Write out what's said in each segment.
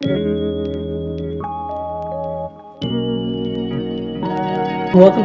Welcome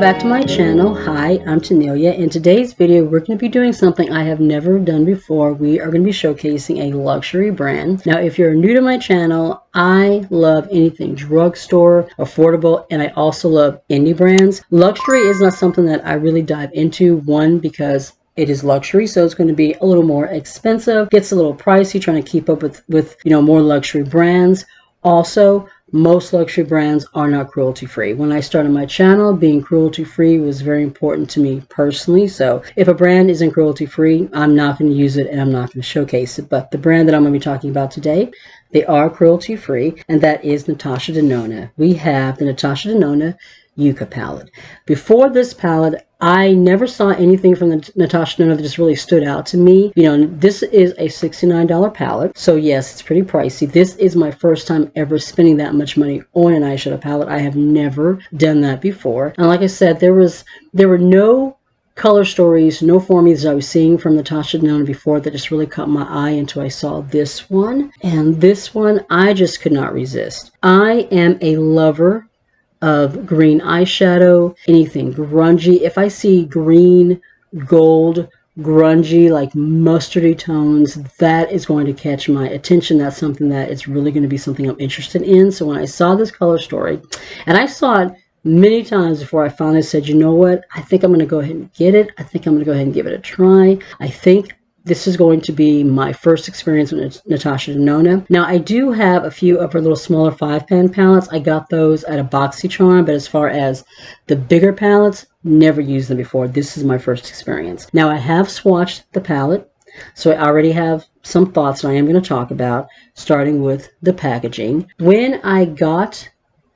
back to my channel. Hi, I'm Tanealia. In today's video, we're going to be doing something I have never done before. We are going to be showcasing a luxury brand. Now, if you're new to my channel, I love anything drugstore, affordable, and I also love indie brands. Luxury is not something that I really dive into. One, because it is luxury, so it's going to be a little more expensive, gets a little pricey trying to keep up with more luxury brands. Also, most luxury brands are not cruelty-free. When I started my channel, being cruelty-free was very important to me personally. So if a brand isn't cruelty-free, I'm not going to use it and I'm not going to showcase it. But the brand that I'm going to be talking about today, they are cruelty-free, and that is Natasha Denona. We have the Natasha Denona Yucca Palette. Before this palette, I never saw anything from the Natasha Denona that just really stood out to me. This is a $69 palette, so yes, it's pretty pricey. This is my first time ever spending that much money on an eyeshadow palette. I have never done that before. And like I said, there were no color stories, no formulas I was seeing from Natasha Denona before that just really caught my eye until I saw this one. And this one, I just could not resist. I am a lover of green eyeshadow, anything grungy. If I see green, gold, grungy, like mustardy tones, that is going to catch my attention. That's something that is really going to be something I'm interested in. So when I saw this color story, and I saw it many times before I finally said, you know what, I think I'm going to go ahead and get it. I think I'm going to go ahead and give it a try. I think this is going to be my first experience with Natasha Denona. Now, I do have a few of her little smaller 5-pan palettes. I got those at a BoxyCharm, but as far as the bigger palettes, never used them before. This is my first experience. Now, I have swatched the palette, so I already have some thoughts that I am going to talk about, starting with the packaging. When I got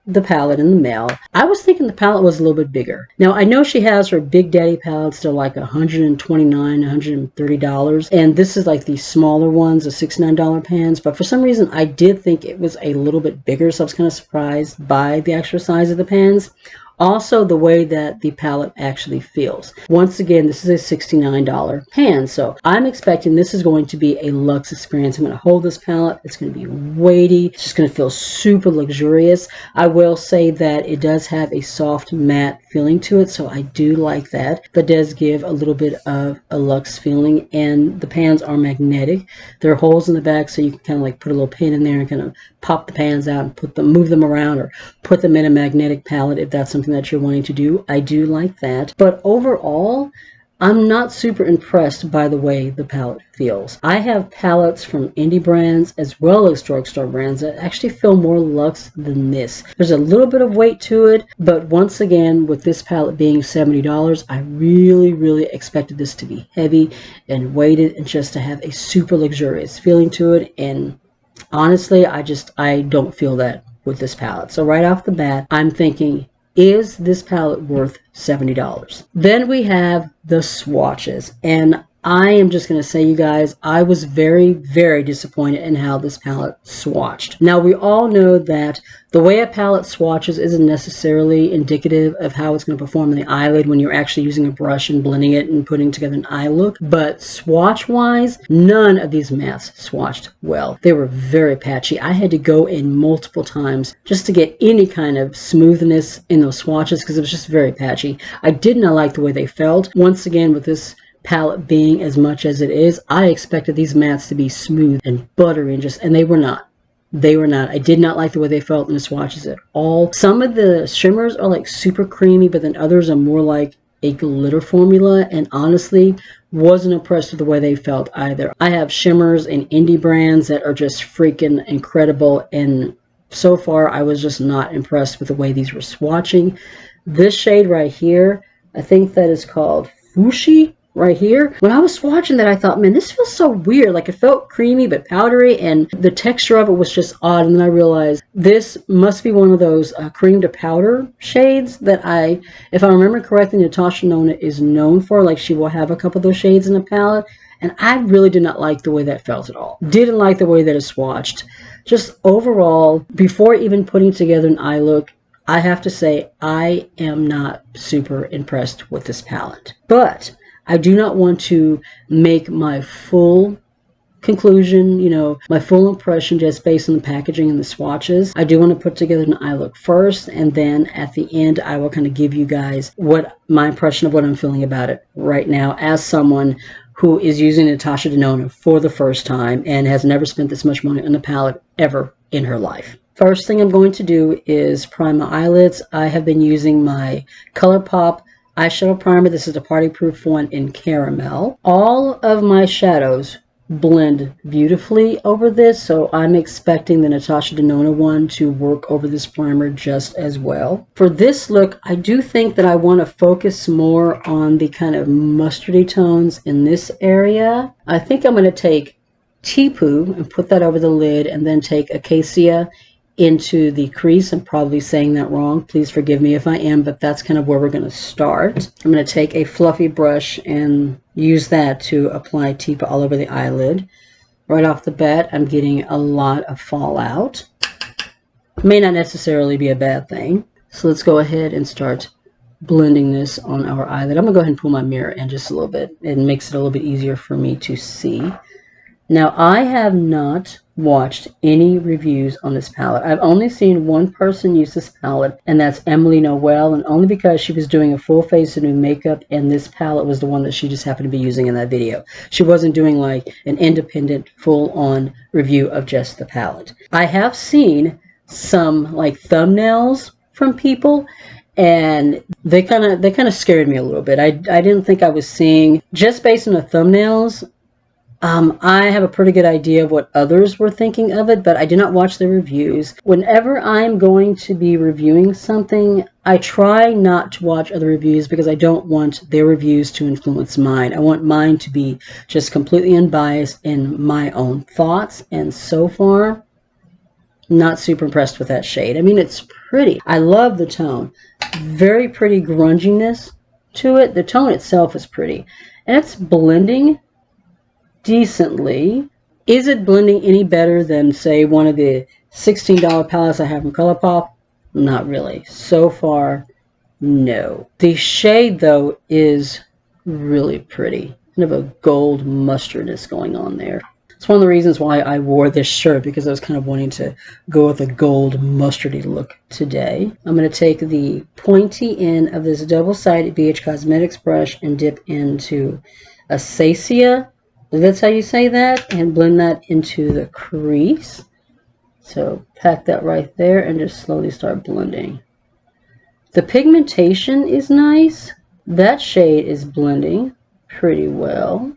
the palette in the mail, I was thinking the palette was a little bit bigger. Now, I know she has her Big Daddy palettes. They're like $129, $130, and this is like the smaller ones, the $69 pans, but for some reason I did think it was a little bit bigger, so I was kind of surprised by the actual size of the pans. Also, the way that the palette actually feels. Once again, this is a $69 pan, so I'm expecting this is going to be a luxe experience. I'm going to hold this palette. It's going to be weighty. It's just going to feel super luxurious. I will say that it does have a soft matte feeling to it, so I do like that. That does give a little bit of a luxe feeling, and the pans are magnetic. There are holes in the back, so you can kind of like put a little pin in there and kind of pop the pans out and move them around, or put them in a magnetic palette if that's something that you're wanting to do. I do like that. But overall, I'm not super impressed by the way the palette feels. I have palettes from indie brands as well as drugstore brands that actually feel more luxe than this. There's a little bit of weight to it, but once again, with this palette being $70, I really expected this to be heavy and weighted and just to have a super luxurious feeling to it. And honestly, I don't feel that with this palette. So right off the bat, I'm thinking, is this palette worth $70? Then we have the swatches, and I am just going to say, you guys, I was very disappointed in how this palette swatched. Now, we all know that the way a palette swatches isn't necessarily indicative of how it's going to perform in the eyelid when you're actually using a brush and blending it and putting together an eye look. But swatch-wise, none of these mattes swatched well. They were very patchy. I had to go in multiple times just to get any kind of smoothness in those swatches because it was just very patchy. I did not like the way they felt. Once again, with this palette being as much as it is, I expected these mattes to be smooth and buttery and they were not. They were not. I did not like the way they felt in the swatches at all. Some of the shimmers are like super creamy, but then others are more like a glitter formula, and honestly wasn't impressed with the way they felt either. I have shimmers in indie brands that are just freaking incredible, and so far I was just not impressed with the way these were swatching. This shade right here, I think that is called Fushi. Right here, when I was swatching that, I thought, man, this feels so weird. Like, it felt creamy but powdery, and the texture of it was just odd. And then I realized this must be one of those cream to powder shades that if I remember correctly, Natasha Denona is known for. Like, she will have a couple of those shades in the palette, and I really did not like the way that felt at all. Didn't like the way that it swatched. Just overall, before even putting together an eye look, I have to say I am not super impressed with this palette. But I do not want to make my full conclusion, you know, my full impression just based on the packaging and the swatches. I do want to put together an eye look first, and then at the end I will kind of give you guys what my impression of what I'm feeling about it right now as someone who is using Natasha Denona for the first time and has never spent this much money on a palette ever in her life. First thing I'm going to do is prime my eyelids. I have been using my Colourpop eyeshadow primer. This is the party proof one in caramel. All of my shadows blend beautifully over this, so I'm expecting the Natasha Denona one to work over this primer just as well. For this look, I do think that I want to focus more on the kind of mustardy tones in this area. I think I'm going to take Teapoo and put that over the lid, and then take Acacia into the crease. I'm probably saying that wrong. Please forgive me if I am, but that's kind of where we're going to start. I'm going to take a fluffy brush and use that to apply Teapoo all over the eyelid. Right off the bat, I'm getting a lot of fallout. May not necessarily be a bad thing. So let's go ahead and start blending this on our eyelid. I'm going to go ahead and pull my mirror in just a little bit. It makes it a little bit easier for me to see. Now, I have not watched any reviews on this palette. I've only seen one person use this palette, and that's Emily Noel, and only because she was doing a full face of new makeup, and this palette was the one that she just happened to be using in that video. She wasn't doing like an independent full-on review of just the palette. I have seen some like thumbnails from people, and they kind of scared me a little bit. I didn't think I was seeing, just based on the thumbnails, I have a pretty good idea of what others were thinking of it, but I did not watch the reviews. Whenever I'm going to be reviewing something, I try not to watch other reviews because I don't want their reviews to influence mine. I want mine to be just completely unbiased in my own thoughts, and so far, not super impressed with that shade. I mean, it's pretty. I love the tone. Very pretty grunginess to it. The tone itself is pretty, and it's blending decently. Is it blending any better than, say, one of the $16 palettes I have from Colourpop? Not really. So far, no. The shade, though, is really pretty. Kind of a gold mustardness going on there. It's one of the reasons why I wore this shirt, because I was kind of wanting to go with a gold mustardy look today. I'm going to take the pointy end of this double-sided BH Cosmetics brush and dip into Acacia. That's how you say that, and blend that into the crease. So pack that right there and just slowly start blending. The pigmentation is nice. That shade is blending pretty well.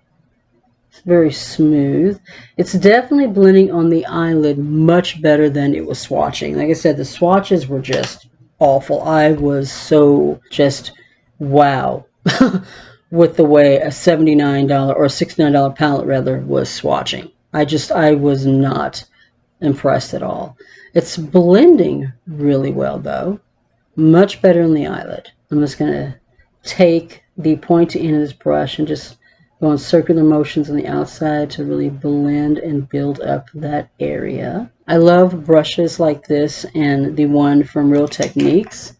It's very smooth. It's definitely blending on the eyelid much better than it was swatching. Like I said, the swatches were just awful. I was so just wow with the way a $79 or $69 palette rather was swatching. I was not impressed at all. It's blending really well though. Much better in the eyelid. I'm just going to take the pointy end of this brush and just go in circular motions on the outside to really blend and build up that area. I love brushes like this and the one from Real Techniques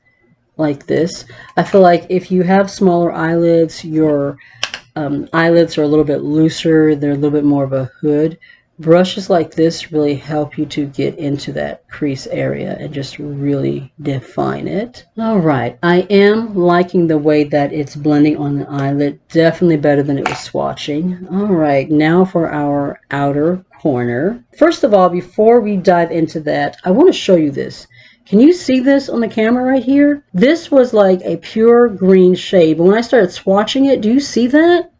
like this. I feel like if you have smaller eyelids, your eyelids are a little bit looser, they're a little bit more of a hood. Brushes like this really help you to get into that crease area and just really define it. All right, I am liking the way that it's blending on the eyelid. Definitely better than it was swatching. All right, now for our outer corner. First of all, before we dive into that, I want to show you this. Can you see this on the camera right here? This was like a pure green shade, but when I started swatching it, do you see that?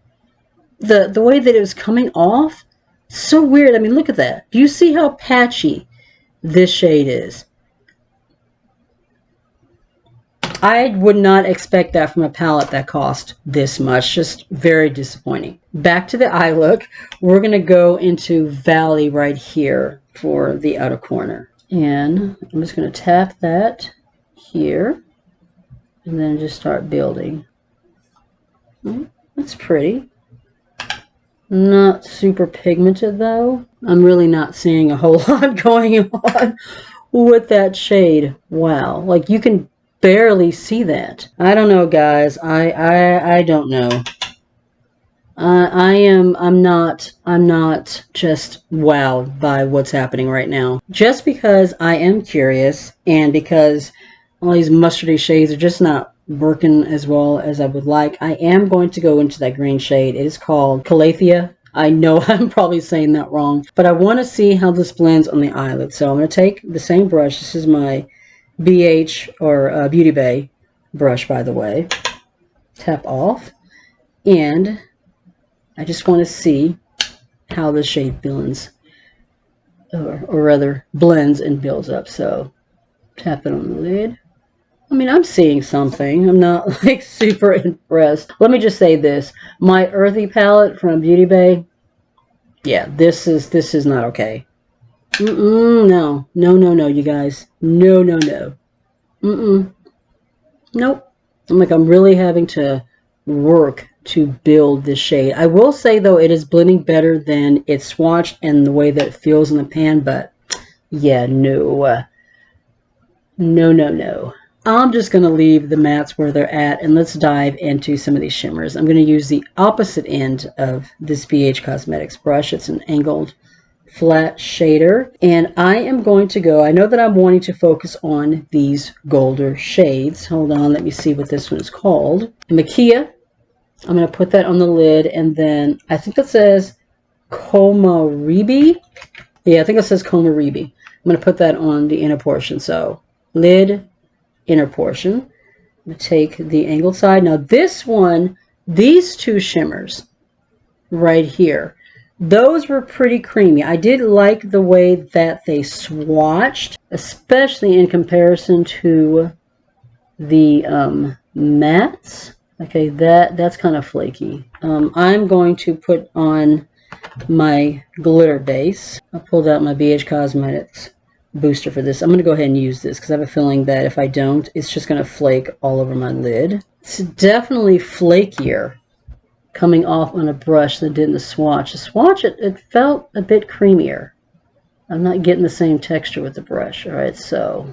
The way that it was coming off? So weird. I mean, look at that. Do you see how patchy this shade is? I would not expect that from a palette that cost this much. Just very disappointing. Back to the eye look. We're going to go into Valley right here for the outer corner. And I'm just going to tap that here and then just start building. That's pretty. Not super pigmented though. I'm really not seeing a whole lot going on with that shade. Wow, like you can barely see that. I don't know, guys. I don't know. I'm not just wowed by what's happening right now. Just because I am curious and because all these mustardy shades are just not working as well as I would like, I am going to go into that green shade. It is called Calathea. I know I'm probably saying that wrong, but I want to see how this blends on the eyelid. So I'm going to take the same brush. This is my BH or Beauty Bay brush, by the way. Tap off, and I just want to see how the shade blends, or rather blends and builds up. So tap it on the lid. I mean, I'm seeing something. I'm not like super impressed. Let me just say this. My earthy palette from Beauty Bay, yeah, this is not okay. No, you guys. No. Nope. I'm really having to work to build this shade. I will say, though, it is blending better than its swatch and the way that it feels in the pan, but yeah, no. No. I'm just going to leave the mattes where they're at, and let's dive into some of these shimmers. I'm going to use the opposite end of this BH Cosmetics brush. It's an angled flat shader, and I am going to go, I know that I'm wanting to focus on these golder shades. Hold on, let me see what this one is called. Makia. I'm going to put that on the lid, and then I think that says Komaribi. Yeah, I think it says Komaribi. I'm going to put that on the inner portion. So lid, inner portion. I'm going to take the angled side. Now this one, these two shimmers right here, those were pretty creamy. I did like the way that they swatched, especially in comparison to the mattes. Okay, that's kind of flaky. I'm going to put on my glitter base. I pulled out my BH Cosmetics booster for this. I'm going to go ahead and use this because I have a feeling that if I don't, it's just going to flake all over my lid. It's definitely flakier coming off on a brush than it did in the swatch. The swatch, it felt a bit creamier. I'm not getting the same texture with the brush. All right, so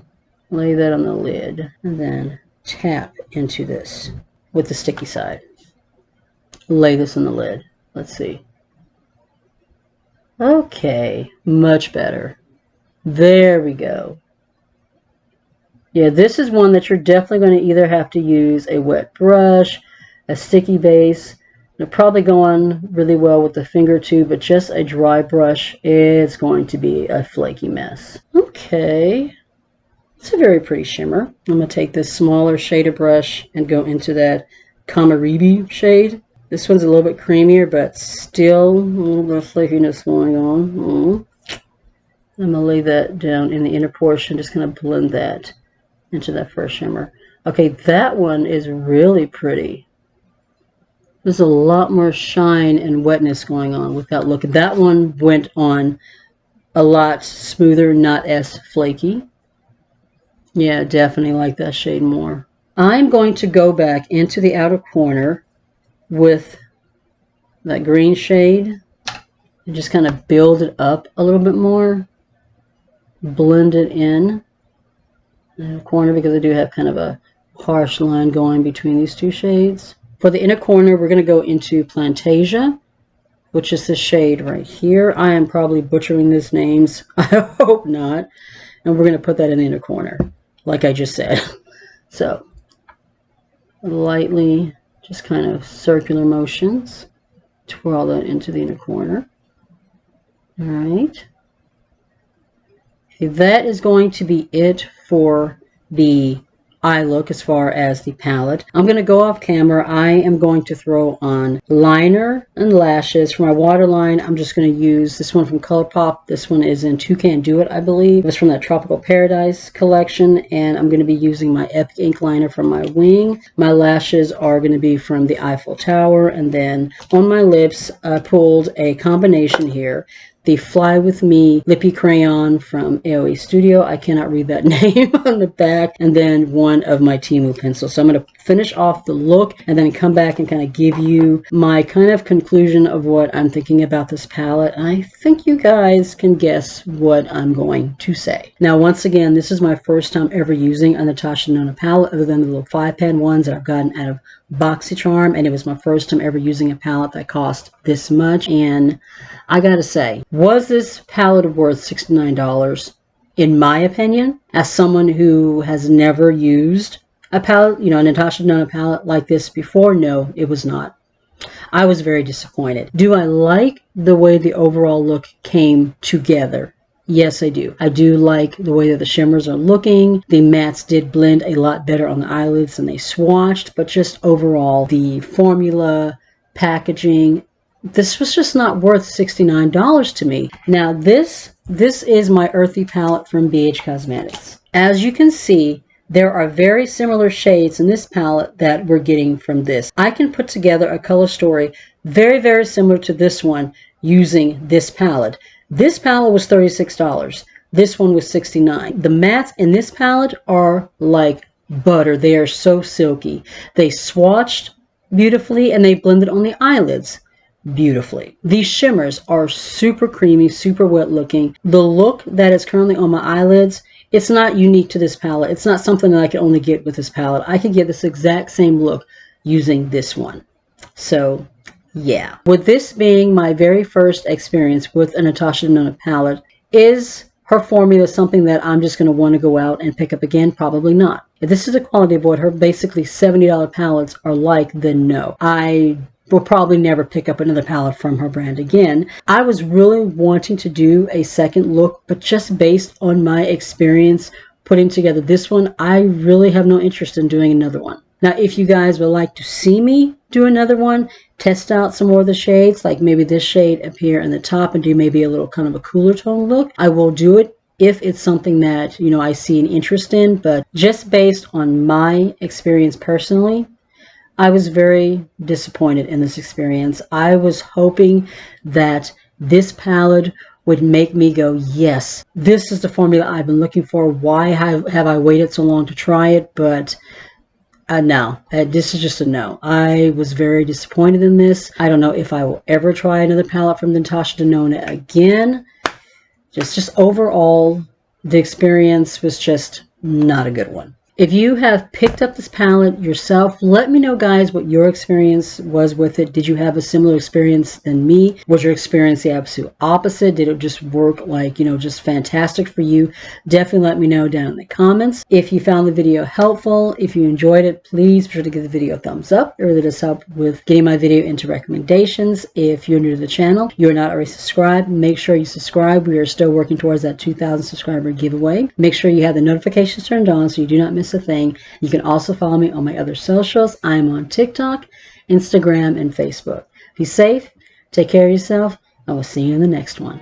lay that on the lid and then tap into this with the sticky side. Lay this on the lid. Let's see. Okay, much better. There we go. Yeah, this is one that you're definitely going to either have to use a wet brush, a sticky base. It'll probably go on really well with the finger too, but just a dry brush, it's going to be a flaky mess. Okay. It's a very pretty shimmer. I'm going to take this smaller shader brush and go into that Komaribi shade. This one's a little bit creamier, but still a little bit of flakiness going on. I'm going to lay that down in the inner portion, just going to blend that into that first shimmer. Okay, that one is really pretty. There's a lot more shine and wetness going on with that look. That one went on a lot smoother, not as flaky. Yeah, definitely like that shade more. I'm going to go back into the outer corner with that green shade and just kind of build it up a little bit more. Blend it in the corner because I do have kind of a harsh line going between these two shades. For the inner corner, we're going to go into Plantasia, which is the shade right here. I am probably butchering these names. I hope not. And we're going to put that in the inner corner, like I just said. So, lightly, just kind of circular motions, twirl that into the inner corner. All right. Okay, that is going to be it for the eye look as far as the palette. I'm going to go off camera. I am going to throw on liner and lashes. For my waterline, I'm just going to use this one from Colourpop. This one is in Toucan Do It, I believe. It's from that Tropical Paradise collection, and I'm going to be using my Epic Ink liner from my wing. My lashes are going to be from the Eiffel Tower, and then on my lips, I pulled a combination here. The Fly With Me Lippy Crayon from AOE Studio. I cannot read that name on the back. And then one of my Temu pencils. So I'm going to finish off the look and then come back and kind of give you my kind of conclusion of what I'm thinking about this palette. And I think you guys can guess what I'm going to say. Now, once again, this is my first time ever using a Natasha Denona palette other than the little 5-pan ones that I've gotten out of BoxyCharm, and it was my first time ever using a palette that cost this much. And I gotta say, was this palette worth $69? In my opinion, as someone who has never used a palette, a Natasha Denona palette like this before, no, it was not. I was very disappointed. Do I like the way the overall look came together? Yes, I do. I do like the way that the shimmers are looking. The mattes did blend a lot better on the eyelids than they swatched, but just overall, the formula, packaging, this was just not worth $69 to me. Now, this is my Earthy palette from BH Cosmetics. As you can see, there are very similar shades in this palette that we're getting from this. I can put together a color story very, very similar to this one using this palette. This palette was $36. This one was $69. The mattes in this palette are like butter. They are so silky. They swatched beautifully and they blended on the eyelids beautifully. These shimmers are super creamy, super wet looking. The look that is currently on my eyelids, it's not unique to this palette. It's not something that I can only get with this palette. I can get this exact same look using this one. So yeah, with this being my very first experience with a Natasha Denona palette, is her formula something that I'm just going to want to go out and pick up again? Probably not. If this is a quality of what her basically $70 palettes are like, then no. I will probably never pick up another palette from her brand again. I was really wanting to do a second look, but just based on my experience putting together this one, I really have no interest in doing another one. Now, if you guys would like to see me do another one, test out some more of the shades, like maybe this shade up here in the top and do maybe a little kind of a cooler tone look, I will do it if it's something that, I see an interest in. But just based on my experience personally, I was very disappointed in this experience. I was hoping that this palette would make me go, yes, this is the formula I've been looking for. Why have I waited so long to try it? But no, this is just a no. I was very disappointed in this. I don't know if I will ever try another palette from Natasha Denona again. Just overall, the experience was just not a good one. If you have picked up this palette yourself, let me know, guys, what your experience was with it. Did you have a similar experience than me? Was your experience the absolute opposite? Did it just work like, just fantastic for you? Definitely let me know down in the comments. If you found the video helpful, if you enjoyed it, please be sure to give the video a thumbs up. It really does help with getting my video into recommendations. If you're new to the channel, you're not already subscribed, make sure you subscribe. We are still working towards that 2,000 subscriber giveaway. Make sure you have the notifications turned on so you do not miss a thing. You can also follow me on my other socials. I'm on TikTok, Instagram, and Facebook. Be safe, take care of yourself, and we'll see you in the next one.